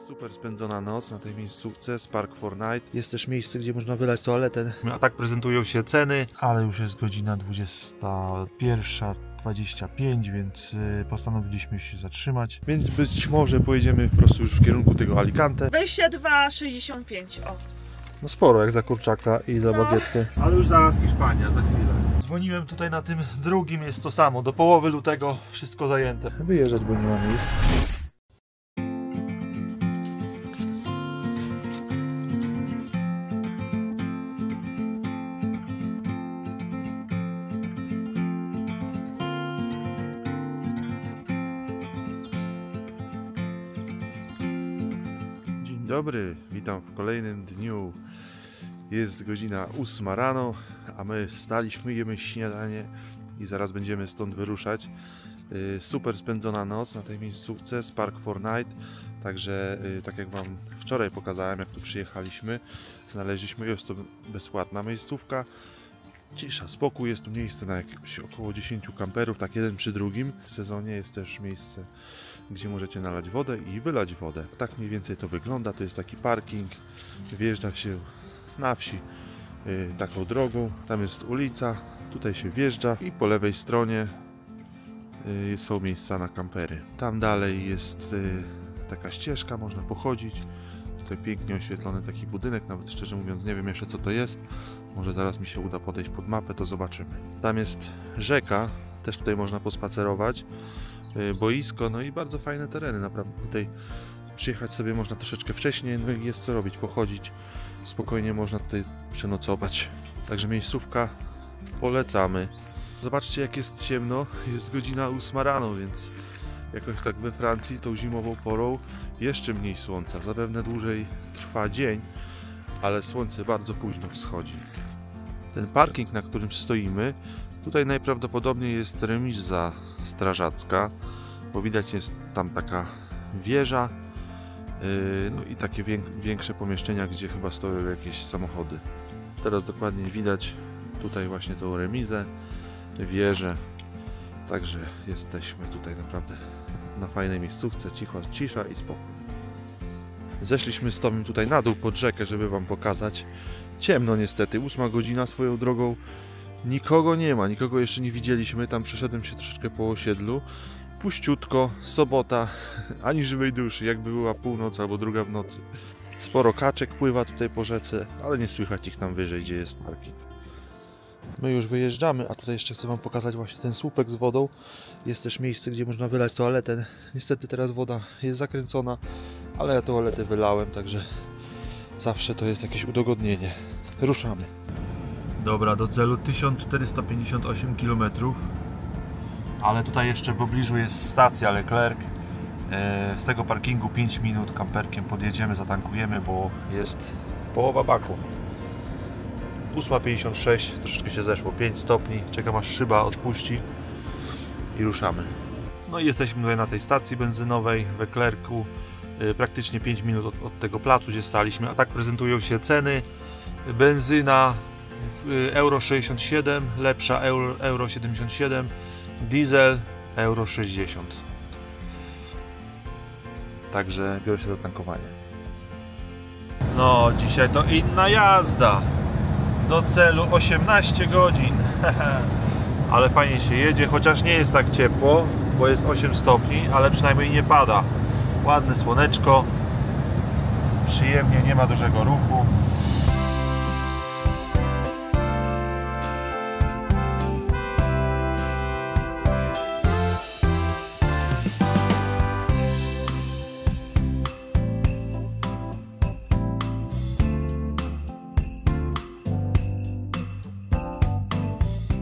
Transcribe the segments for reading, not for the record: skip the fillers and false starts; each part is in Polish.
Super spędzona noc na tej miejscówce Spark4Night. Jest też miejsce, gdzie można wylać toaletę. A tak prezentują się ceny. Ale już jest godzina 21:25, więc postanowiliśmy się zatrzymać. Więc być może pojedziemy po prostu już w kierunku tego Alicante. 22,65, o. No sporo jak za kurczaka i za bagietkę. Ale już zaraz Hiszpania, za chwilę. Dzwoniłem tutaj na tym drugim, jest to samo. Do połowy lutego wszystko zajęte. Wyjeżdżać, bo nie ma miejsc. Dzień dobry, witam w kolejnym dniu. Jest godzina 8 rano, a my wstaliśmy, jemy śniadanie i zaraz będziemy stąd wyruszać. Super spędzona noc na tej miejscówce Spark4Night. Także tak jak Wam wczoraj pokazałem, jak tu przyjechaliśmy, znaleźliśmy, jest to bezpłatna miejscówka. Cisza, spokój, jest tu miejsce na jakieś około 10 kamperów, tak jeden przy drugim. W sezonie jest też miejsce, gdzie możecie nalać wodę i wylać wodę. Tak mniej więcej to wygląda, to jest taki parking, wjeżdża się na wsi taką drogą, tam jest ulica, tutaj się wjeżdża i po lewej stronie są miejsca na kampery. Tam dalej jest taka ścieżka, można pochodzić. Tutaj pięknie oświetlony taki budynek, nawet szczerze mówiąc nie wiem jeszcze co to jest. Może zaraz mi się uda podejść pod mapę, to zobaczymy. Tam jest rzeka, też tutaj można pospacerować. Boisko, no i bardzo fajne tereny, naprawdę tutaj przyjechać sobie można troszeczkę wcześniej, no i jest co robić, pochodzić. Spokojnie można tutaj przenocować. Także miejscówka polecamy. Zobaczcie jak jest ciemno, jest godzina 8 rano, więc jakoś tak we Francji tą zimową porą jeszcze mniej słońca. Zapewne dłużej trwa dzień, ale słońce bardzo późno wschodzi. Ten parking, na którym stoimy, tutaj najprawdopodobniej jest remiza strażacka, bo widać jest tam taka wieża, no i takie większe pomieszczenia, gdzie chyba stoją jakieś samochody. Teraz dokładnie widać tutaj właśnie tą remizę, wieżę. Także jesteśmy tutaj naprawdę na fajnej miejscówce, cisza i spokój. Zeszliśmy z Tomim tutaj na dół pod rzekę, żeby Wam pokazać. Ciemno niestety, 8 godzina swoją drogą. Nikogo nie ma, nikogo jeszcze nie widzieliśmy. Tam przeszedłem się troszeczkę po osiedlu. Puściutko, sobota, ani żywej duszy, jakby była północ albo druga w nocy. Sporo kaczek pływa tutaj po rzece, ale nie słychać ich tam wyżej, gdzie jest parking. My już wyjeżdżamy, a tutaj jeszcze chcę Wam pokazać właśnie ten słupek z wodą. Jest też miejsce, gdzie można wylać toaletę. Niestety teraz woda jest zakręcona, ale ja toaletę wylałem, także zawsze to jest jakieś udogodnienie. Ruszamy. Dobra, do celu 1458 km. Ale tutaj jeszcze w pobliżu jest stacja Leclerc. Z tego parkingu 5 minut kamperkiem podjedziemy, zatankujemy, bo jest połowa baku. 8:56, troszeczkę się zeszło, 5 stopni. Czekam aż szyba odpuści i ruszamy. No i jesteśmy tutaj na tej stacji benzynowej w Leclercu. Praktycznie 5 minut od tego placu, gdzie staliśmy. A tak prezentują się ceny. Benzyna Euro 67, lepsza Euro 77, diesel Euro 60. Także biorę się za tankowanie. No, dzisiaj to inna jazda. Do celu 18 godzin. Ale fajnie się jedzie, chociaż nie jest tak ciepło, bo jest 8 stopni, ale przynajmniej nie pada. Ładne słoneczko. Przyjemnie, nie ma dużego ruchu.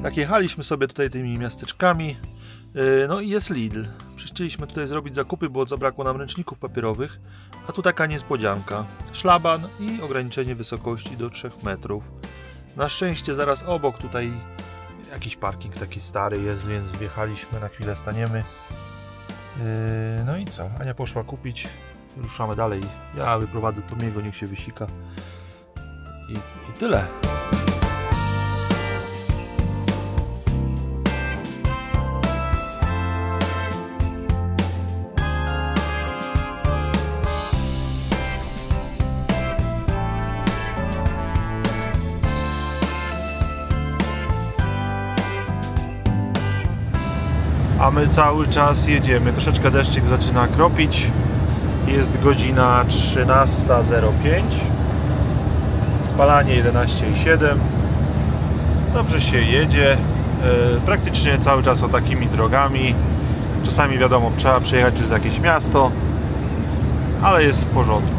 Jak jechaliśmy sobie tutaj tymi miasteczkami, no i jest Lidl. Chcieliśmy tutaj zrobić zakupy, bo zabrakło nam ręczników papierowych, a tu taka niespodzianka. Szlaban i ograniczenie wysokości do 3 metrów. Na szczęście zaraz obok tutaj jakiś parking taki stary jest, więc wjechaliśmy, na chwilę staniemy. No i co? Ania poszła kupić, ruszamy dalej. Ja wyprowadzę Tomiego, niech się wysika. I tyle. a my cały czas jedziemy. Troszeczkę deszczyk zaczyna kropić. Jest godzina 13:05. Spalanie 11,7. Dobrze się jedzie. Praktycznie cały czas o takimi drogami. Czasami wiadomo, trzeba przejechać przez jakieś miasto, ale jest w porządku.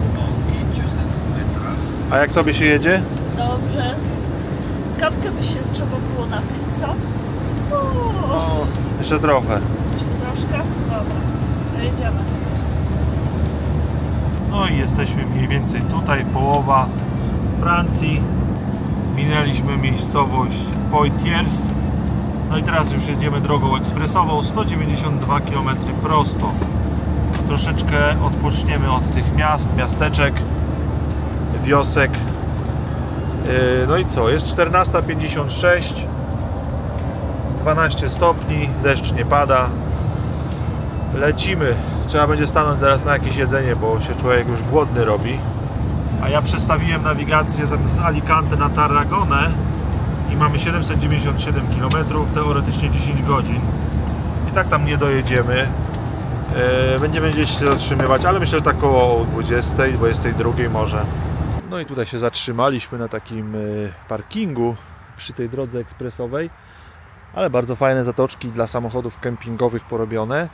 A jak tobie się jedzie? Dobrze. Kawkę by się trzeba było napić, co? No, jeszcze trochę. Jeszcze troszkę? Dobra, to jedziemy. No i jesteśmy mniej więcej tutaj, połowa Francji. Minęliśmy miejscowość Poitiers. No i teraz już jedziemy drogą ekspresową, 192 km prosto. Troszeczkę odpoczniemy od tych miast, miasteczek, wiosek. No i co? Jest 14:56, 12 stopni, deszcz nie pada. Lecimy. Trzeba będzie stanąć zaraz na jakieś jedzenie, bo się człowiek już głodny robi. A ja przestawiłem nawigację z Alicante na Tarragonę i mamy 797 km, teoretycznie 10 godzin. I tak tam nie dojedziemy. Będziemy gdzieś się zatrzymywać, ale myślę, że tak około 20, 22 może. No i tutaj się zatrzymaliśmy na takim parkingu przy tej drodze ekspresowej. Ale bardzo fajne zatoczki dla samochodów kempingowych porobione.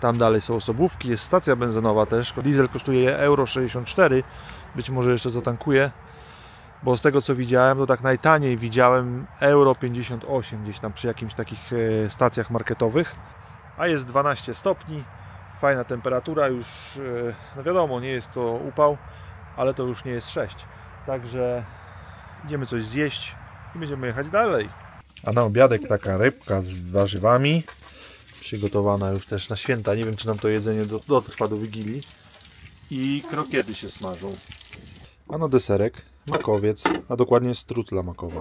Tam dalej są osobówki, jest stacja benzynowa też. Diesel kosztuje euro 64. Być może jeszcze zatankuję, bo z tego co widziałem, to tak najtaniej widziałem euro 58 gdzieś tam przy jakimś takich stacjach marketowych. A jest 12 stopni, fajna temperatura, już no wiadomo, nie jest to upał, ale to już nie jest 6. Także idziemy coś zjeść i będziemy jechać dalej. A na obiadek taka rybka z warzywami, przygotowana już też na święta. Nie wiem, czy nam to jedzenie dotrwa do Wigilii. I krokiety się smażą. A na deserek makowiec, a dokładnie strutla makowa.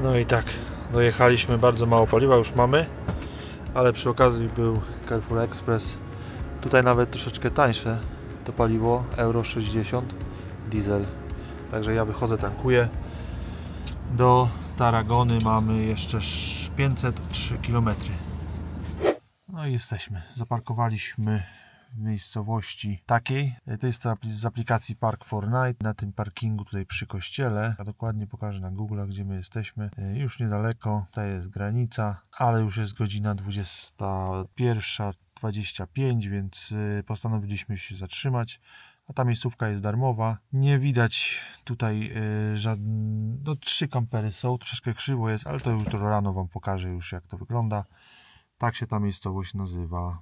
No i tak, dojechaliśmy, bardzo mało paliwa już mamy, ale przy okazji był Carrefour Express. Tutaj nawet troszeczkę tańsze to paliwo, euro 60, diesel. Także ja wychodzę, tankuję. Do Tarragony mamy jeszcze 503 km. No i jesteśmy, zaparkowaliśmy w miejscowości takiej. To jest to z aplikacji Park4Night na tym parkingu tutaj przy kościele. Ja dokładnie pokażę na Google, gdzie my jesteśmy. Już niedaleko, tutaj jest granica, ale już jest godzina 21:25, więc postanowiliśmy się zatrzymać. A ta miejscówka jest darmowa. Nie widać tutaj żadnych... No 3 kampery są, troszeczkę krzywo jest, ale to jutro rano Wam pokażę już, jak to wygląda. Tak się ta miejscowość nazywa.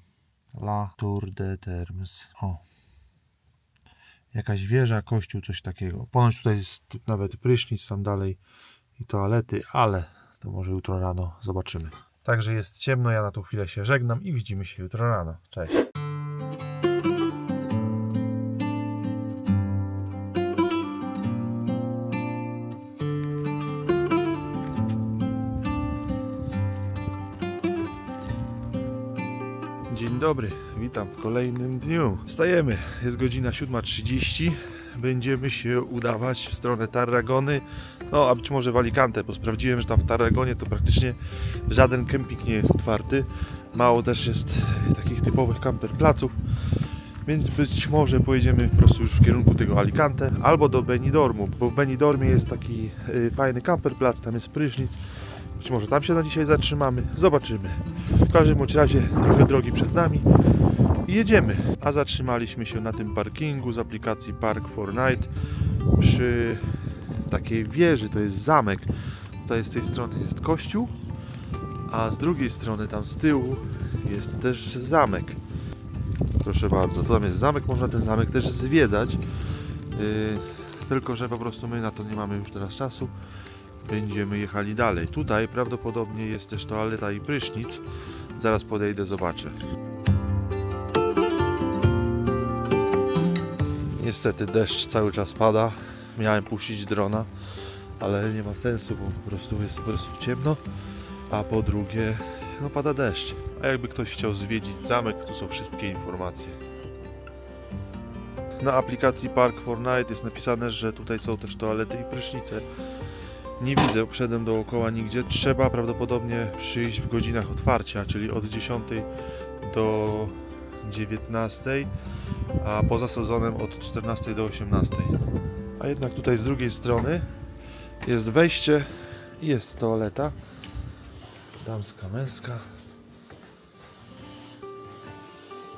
La Tour de Termes. O. Jakaś wieża, kościół, coś takiego. Ponoć tutaj jest nawet prysznic tam dalej i toalety, ale to może jutro rano zobaczymy. Także jest ciemno, ja na tą chwilę się żegnam i widzimy się jutro rano. Cześć. Dzień dobry, witam w kolejnym dniu. Wstajemy, jest godzina 7:30. Będziemy się udawać w stronę Tarragony, no a być może w Alicante, bo sprawdziłem, że tam w Tarragonie to praktycznie żaden kemping nie jest otwarty. Mało też jest takich typowych camperplaców, Więc być może pojedziemy po prostu już w kierunku tego Alicante albo do Benidormu, bo w Benidormie jest taki fajny camperplac, tam jest prysznic. Być może tam się na dzisiaj zatrzymamy, zobaczymy. W każdym bądź razie trochę drogi przed nami i jedziemy. A zatrzymaliśmy się na tym parkingu z aplikacji Park4Night przy takiej wieży, to jest zamek. Tutaj z tej strony jest kościół, a z drugiej strony tam z tyłu jest też zamek. Proszę bardzo, to tam jest zamek, można ten zamek też zwiedzać. Tylko że po prostu my na to nie mamy już teraz czasu. Będziemy jechali dalej. Tutaj prawdopodobnie jest też toaleta i prysznic. Zaraz podejdę, zobaczę. Niestety deszcz cały czas pada. Miałem puścić drona, ale nie ma sensu, bo po prostu jest ciemno. A po drugie, no pada deszcz. A jakby ktoś chciał zwiedzić zamek, tu są wszystkie informacje. Na aplikacji Park4Night jest napisane, że tutaj są też toalety i prysznice. Nie widzę, przedem dookoła nigdzie. Trzeba prawdopodobnie przyjść w godzinach otwarcia, czyli od 10 do 19, a poza sezonem od 14 do 18. A jednak tutaj z drugiej strony jest wejście i jest toaleta. Damska, męska.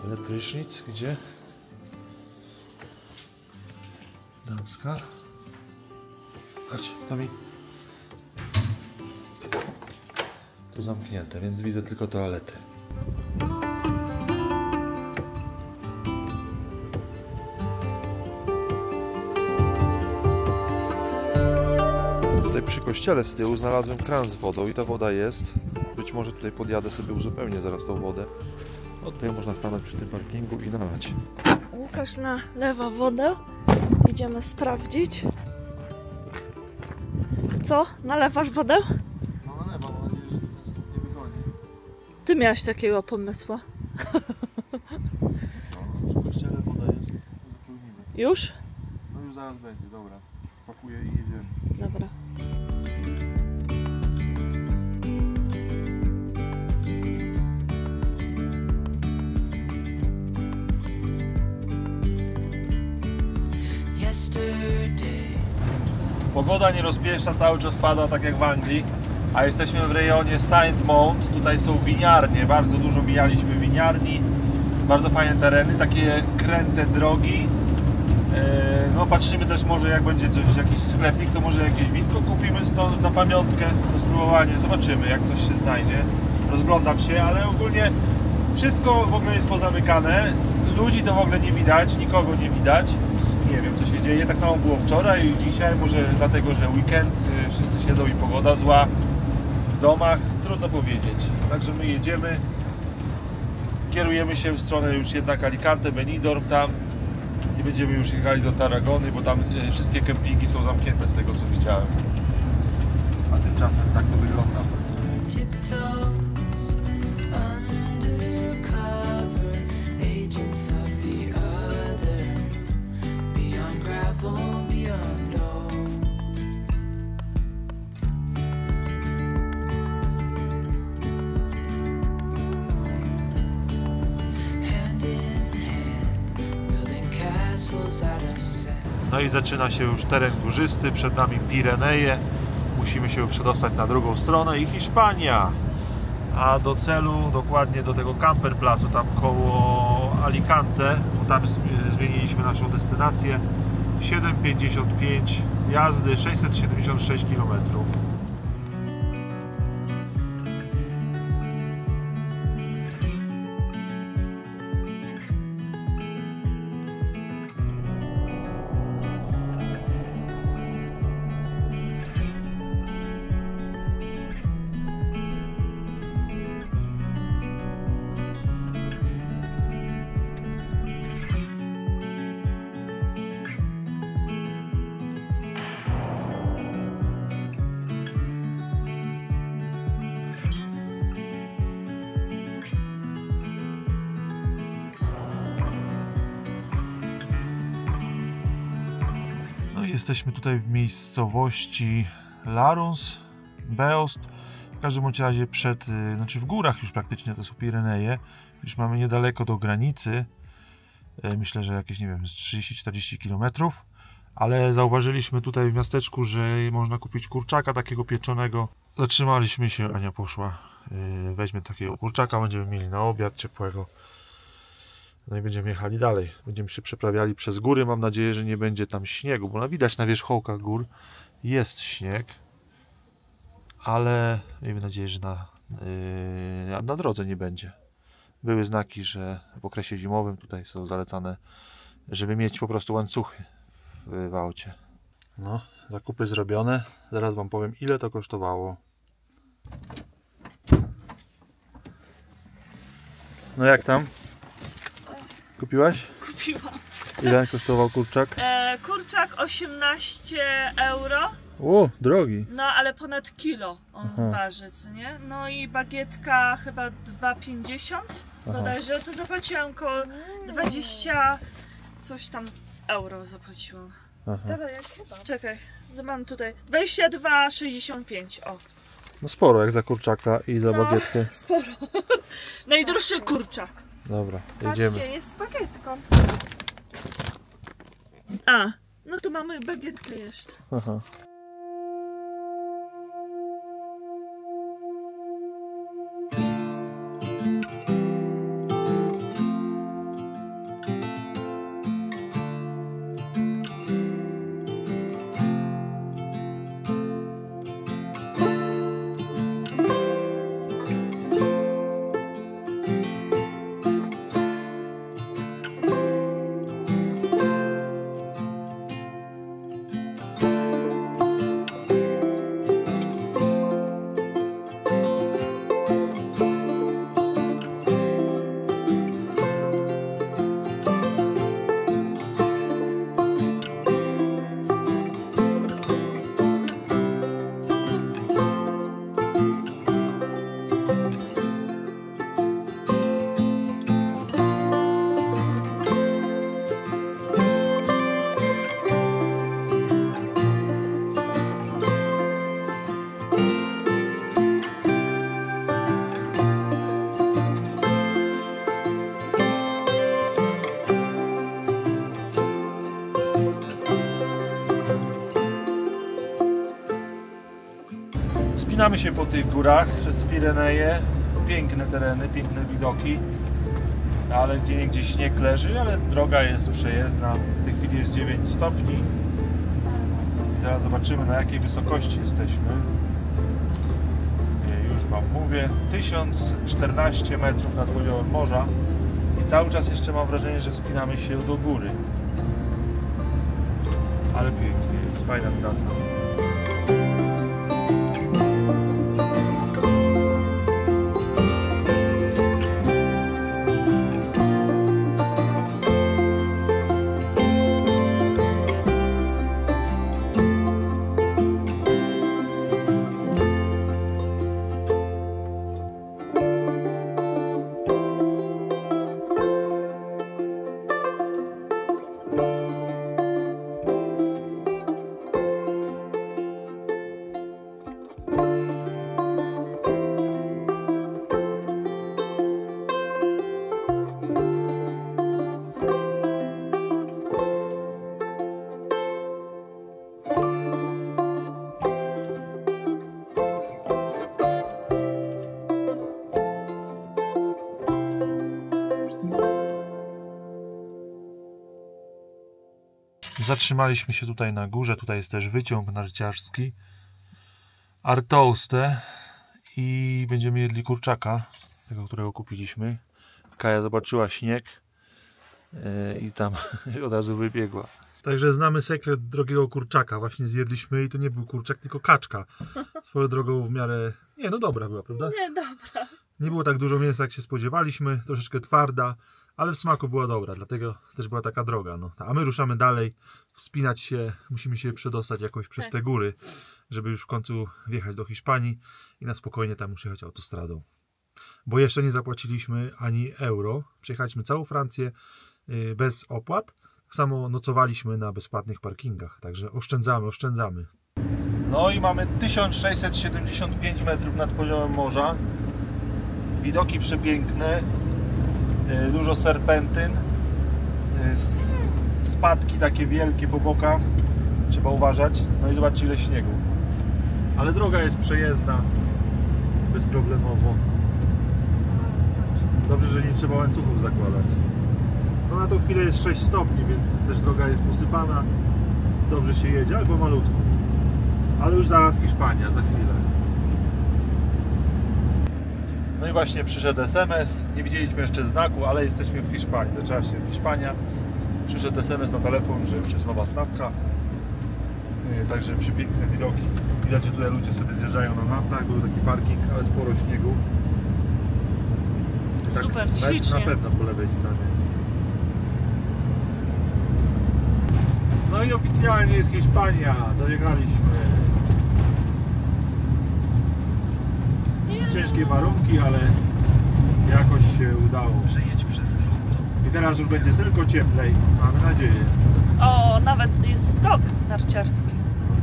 Ale prysznic gdzie? Damska. Chodź, Tomi. Tu zamknięte, więc widzę tylko toalety. Tutaj przy kościele z tyłu znalazłem kran z wodą i ta woda jest. Być może tutaj podjadę sobie, uzupełnię zaraz tą wodę. Od tutaj można stanąć przy tym parkingu i nalać. Łukasz nalewa wodę. Idziemy sprawdzić. Co? Nalewasz wodę? No nalewam, mam nadzieję, że ten stóp nie wygoni. Ty miałeś takiego pomysłu. No, przy kościele woda jest, uzupełnimy. Już? No już zaraz będzie, dobra. Pakuję i jedziemy. Dobra. Pogoda nie rozpieszcza, cały czas pada, tak jak w Anglii, a jesteśmy w rejonie Saint-Mond. Tutaj są winiarnie, bardzo dużo mijaliśmy winiarni, bardzo fajne tereny, takie kręte drogi. No patrzymy też, może jak będzie jakiś sklepik, to może jakieś winko kupimy stąd na pamiątkę, do spróbowania, zobaczymy jak coś się znajdzie. Rozglądam się, ale ogólnie wszystko w ogóle jest pozamykane, ludzi to w ogóle nie widać, nikogo nie widać. Nie wiem co się dzieje, tak samo było wczoraj i dzisiaj, może dlatego, że weekend, wszyscy siedzą i pogoda zła w domach, trudno powiedzieć. Także my jedziemy, kierujemy się w stronę już jednak Alicante, Benidorm tam i będziemy już jechali do Tarragony, bo tam wszystkie kempingi są zamknięte z tego co widziałem. A tymczasem tak to wygląda. No i zaczyna się już teren górzysty, przed nami Pireneje. Musimy się przedostać na drugą stronę i Hiszpania. A do celu, dokładnie do tego camperplacu tam koło Alicante, bo tam zmieniliśmy naszą destynację. 7,55 jazdy, 676 km. Jesteśmy tutaj w miejscowości Larons, Beost. W każdym bądź razie znaczy w górach już praktycznie to są Pireneje. Już mamy niedaleko do granicy. Myślę, że jakieś, nie wiem, z 30-40 km. Ale zauważyliśmy tutaj w miasteczku, że można kupić kurczaka takiego pieczonego. Zatrzymaliśmy się, Ania poszła. Weźmie takiego kurczaka, będziemy mieli na obiad ciepłego. No i będziemy jechali dalej. Będziemy się przeprawiali przez góry. Mam nadzieję, że nie będzie tam śniegu, bo widać na wierzchołkach gór jest śnieg. Ale miejmy nadzieję, że na drodze nie będzie. Były znaki, że w okresie zimowym tutaj są zalecane, żeby mieć po prostu łańcuchy w aucie. No, zakupy zrobione. Zaraz wam powiem, ile to kosztowało. No jak tam? Kupiłaś? Kupiłam. Ile kosztował kurczak? Kurczak 18 euro. O, drogi. No ale ponad kilo on Aha. waży, co nie? No i bagietka chyba 2,50 bodajże. To zapłaciłam około 20 coś tam euro zapłaciłam. Aha. Dawaj, jak chyba. Czekaj, to mam tutaj 22,65. O, No sporo jak za kurczaka i za no, bagietkę. sporo. Najdroższy kurczak. Dobra, jedziemy. Patrzcie, jest z bagietką. A, no tu mamy bagietkę jeszcze. Aha. Wspinamy się po tych górach przez Pireneje. Piękne tereny, piękne widoki. Ale gdzie śnieg leży, ale droga jest przejezdna. W tej chwili jest 9 stopni. Teraz zobaczymy, na jakiej wysokości jesteśmy. Już wam mówię. 1014 metrów nad poziomem morza. I cały czas jeszcze mam wrażenie, że wspinamy się do góry. Ale pięknie, jest fajna trasa. Zatrzymaliśmy się tutaj na górze, tutaj jest też wyciąg narciarski Artouste i będziemy jedli kurczaka, tego, którego kupiliśmy. Kaja zobaczyła śnieg i tam od razu wybiegła. Także znamy sekret drogiego kurczaka, właśnie zjedliśmy i to nie był kurczak, tylko kaczka. Swoją drogą w miarę, nie no dobra była, prawda? Nie, dobra. Nie było tak dużo mięsa, jak się spodziewaliśmy, troszeczkę twarda, ale w smaku była dobra, dlatego też była taka droga. No. A my ruszamy dalej, wspinać się, musimy się przedostać jakoś przez te góry, żeby już w końcu wjechać do Hiszpanii i na spokojnie tam już jechać autostradą. Bo jeszcze nie zapłaciliśmy ani euro, przejechaliśmy całą Francję bez opłat, tak samo nocowaliśmy na bezpłatnych parkingach, także oszczędzamy. No i mamy 1675 metrów nad poziomem morza, widoki przepiękne, dużo serpentyn spadki takie wielkie po bokach, trzeba uważać. No i zobaczcie ile śniegu. Ale droga jest przejezdna bezproblemowo. Dobrze, że nie trzeba łańcuchów zakładać. No na tą chwilę jest 6 stopni, więc też droga jest posypana. Dobrze się jedzie, albo malutko. Ale już zaraz Hiszpania, za chwilę. No i właśnie przyszedł SMS. Nie widzieliśmy jeszcze znaku, ale jesteśmy w Hiszpanii. Zaczęła się Hiszpania. Przyszedł SMS na telefon, że już jest nowa stawka. Także przepiękne widoki. Widać, że tutaj ludzie sobie zjeżdżają na nartach. Był taki parking, ale sporo śniegu. Tak, super, ślicznie. Na pewno po lewej stronie. No i oficjalnie jest Hiszpania. Dojechaliśmy. Ciężkie warunki, ale jakoś się udało. I teraz już będzie tylko cieplej. Mamy nadzieję. O, nawet jest stok narciarski.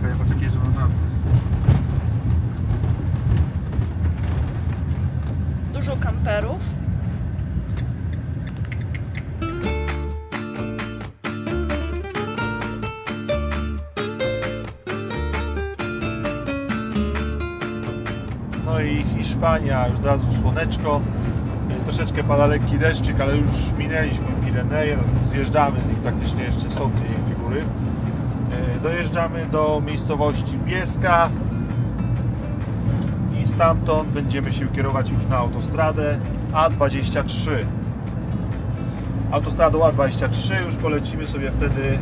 Ja poczekaj, że mam narty. Dużo kamperów. No i Hiszpania, już od razu słoneczko. Troszeczkę pada lekki deszczyk, ale już minęliśmy Pireneje. Zjeżdżamy z nich, praktycznie jeszcze są te góry. Dojeżdżamy do miejscowości Biesca i stamtąd będziemy się kierować już na autostradę A23. Autostradą A23 już polecimy sobie wtedy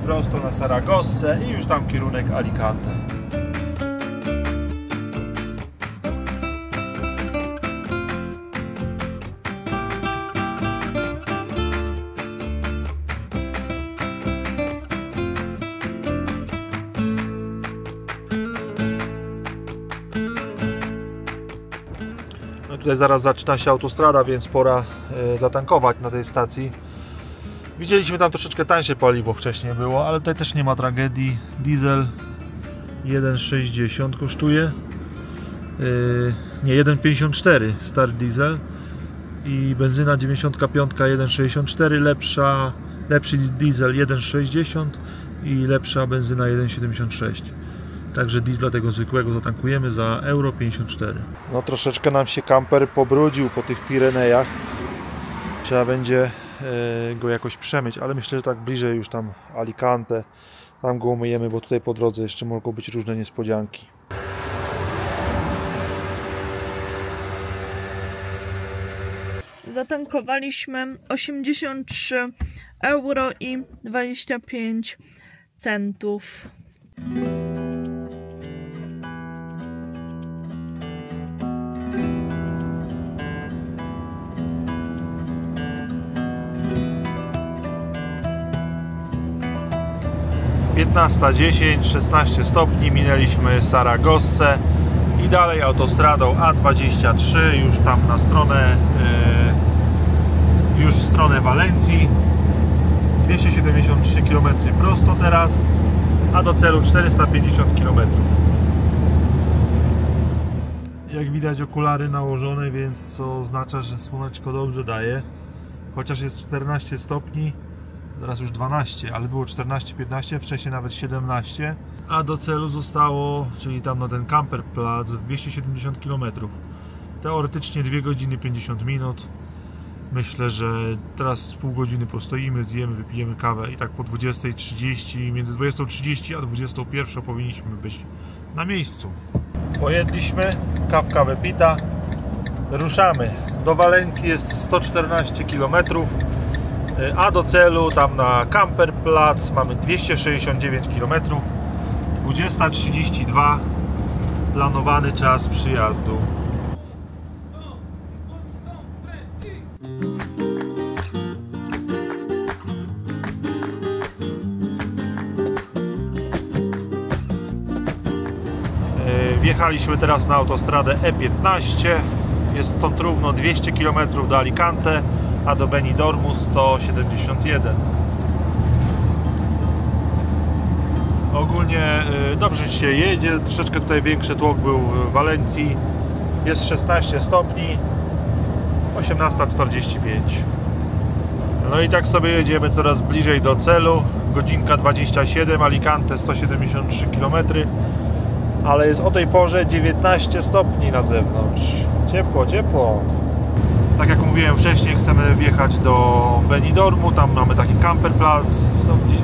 prosto na Saragossę i już tam kierunek Alicante. Tutaj zaraz zaczyna się autostrada, więc pora zatankować na tej stacji. Widzieliśmy tam troszeczkę tańsze paliwo wcześniej było, ale tutaj też nie ma tragedii. Diesel 1,60 kosztuje. Nie, 1,54 stary diesel. I benzyna 95 1,64, lepszy diesel 1,60 i lepsza benzyna 1,76. Także diesla tego zwykłego zatankujemy za euro 54. No troszeczkę nam się kamper pobrudził po tych Pirenejach. Trzeba będzie go jakoś przemyć, ale myślę, że tak bliżej już tam Alicante. Tam go umyjemy, bo tutaj po drodze jeszcze mogą być różne niespodzianki. Zatankowaliśmy 83 euro i 25 centów. (15:10), 16 stopni, minęliśmy Saragossę i dalej autostradą A23 już tam na stronę już w stronę Walencji. 273 km prosto teraz, a do celu 450 km. Jak widać okulary nałożone, więc co oznacza, że słoneczko dobrze daje, chociaż jest 14 stopni. Teraz już 12, ale było 14-15, wcześniej nawet 17, a do celu zostało, czyli tam na ten Camperplatz, 270 km. Teoretycznie 2 godziny 50 minut. Myślę, że teraz pół godziny postoimy, zjemy, wypijemy kawę i tak po 20:30, między 20:30 a 21 powinniśmy być na miejscu. Pojedliśmy, kawka wypita, ruszamy. Do Walencji jest 114 km. A do celu tam na Camperplatz mamy 269 km. 20:32 planowany czas przyjazdu. Wjechaliśmy teraz na autostradę E15. Jest stąd równo 200 km do Alicante, a do Benidormu 171. Ogólnie dobrze się jedzie, troszeczkę tutaj większy tłok był w Walencji. Jest 16 stopni, 18:45. No i tak sobie jedziemy coraz bliżej do celu. Godzinka 27, Alicante 173 km. Ale jest o tej porze 19 stopni na zewnątrz. Ciepło, ciepło. Tak jak mówiłem wcześniej, chcemy wjechać do Benidormu. Tam mamy taki camperplac.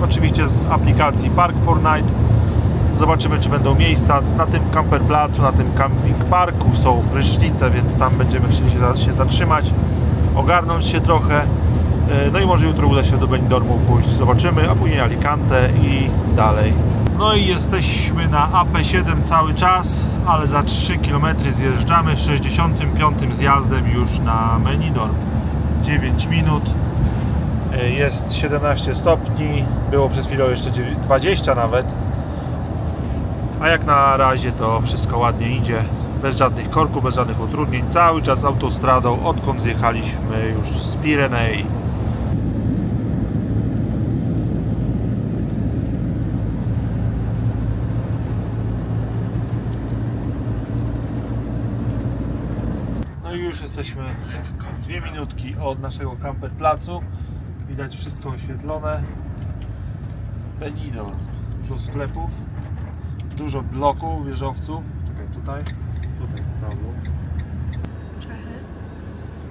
Oczywiście z aplikacji Park4Night. Zobaczymy, czy będą miejsca na tym camperplacu, na tym camping parku. Są prysznice, więc tam będziemy chcieli się zatrzymać, ogarnąć się trochę. No i może jutro uda się do Benidormu pójść. Zobaczymy, a później Alicante i dalej. No i jesteśmy na AP7 cały czas, ale za 3 km zjeżdżamy 65. zjazdem już na Benidorm. 9 minut. Jest 17 stopni. Było przez chwilę jeszcze 20 nawet. A jak na razie to wszystko ładnie idzie. Bez żadnych korków, bez żadnych utrudnień. Cały czas autostradą, odkąd zjechaliśmy już z Pirenei. No i już jesteśmy 2 minutki od naszego camperplacu. Widać wszystko oświetlone. Benidorm. Dużo sklepów. Dużo bloków, wieżowców. Czekaj, tutaj w prawo. Czechy.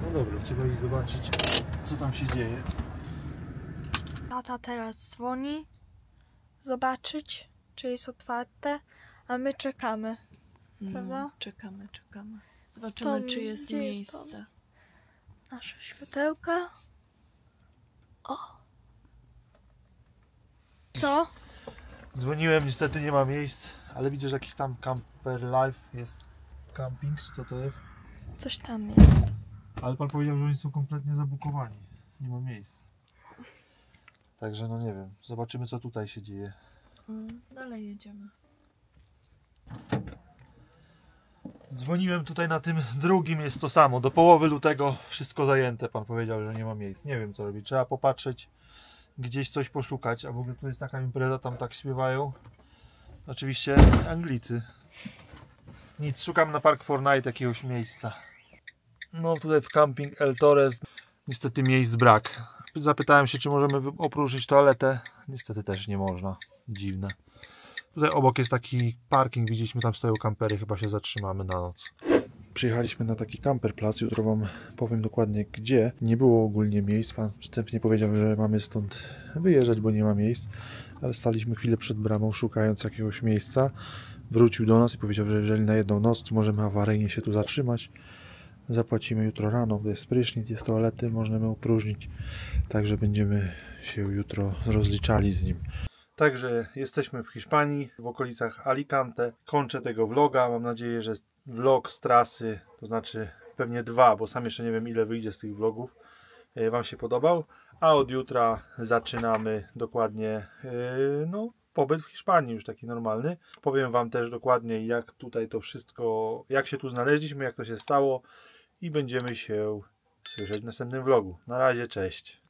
No dobra, trzeba iść zobaczyć, co tam się dzieje. Tata teraz dzwoni, zobaczyć, czy jest otwarte, a my czekamy. Prawda? Czekamy. Zobaczymy, czy jest gdzie jest miejsce. Nasze światełka. O! Co? Dzwoniłem, niestety nie ma miejsc, ale widzę, że jakiś tam camper life jest. Camping, czy co to jest? Coś tam jest. Ale pan powiedział, że oni są kompletnie zabukowani. Nie ma miejsc. Także no nie wiem. Zobaczymy, co tutaj się dzieje. Dalej jedziemy. Dzwoniłem tutaj na tym drugim, jest to samo. Do połowy lutego wszystko zajęte. Pan powiedział, że nie ma miejsc. Nie wiem, co robić. Trzeba popatrzeć, gdzieś coś poszukać. A w ogóle tu jest taka impreza, tam tak śpiewają. Oczywiście Anglicy. Nic, szukam na Park4Night jakiegoś miejsca. No tutaj w camping El Torres niestety miejsc brak. Zapytałem się, czy możemy opróżnić toaletę. Niestety też nie można. Dziwne. Tutaj obok jest taki parking, widzieliśmy, tam stoją kampery, chyba się zatrzymamy na noc. Przyjechaliśmy na taki camperplac, jutro wam powiem dokładnie gdzie. Nie było ogólnie miejsc, pan wstępnie powiedział, że mamy stąd wyjeżdżać, bo nie ma miejsc, ale staliśmy chwilę przed bramą szukając jakiegoś miejsca. Wrócił do nas i powiedział, że jeżeli na jedną noc, to możemy awaryjnie się tu zatrzymać. Zapłacimy jutro rano, to jest prysznic, jest toalety, możemy opróżnić, także będziemy się jutro rozliczali z nim. Także jesteśmy w Hiszpanii, w okolicach Alicante. Kończę tego vloga. Mam nadzieję, że vlog z trasy, to znaczy pewnie 2, bo sam jeszcze nie wiem, ile wyjdzie z tych vlogów, wam się podobał. A od jutra zaczynamy dokładnie pobyt w Hiszpanii, już taki normalny. Powiem wam też dokładnie, jak tutaj to wszystko, jak się tu znaleźliśmy, jak to się stało i będziemy się słyszeć w następnym vlogu. Na razie, cześć.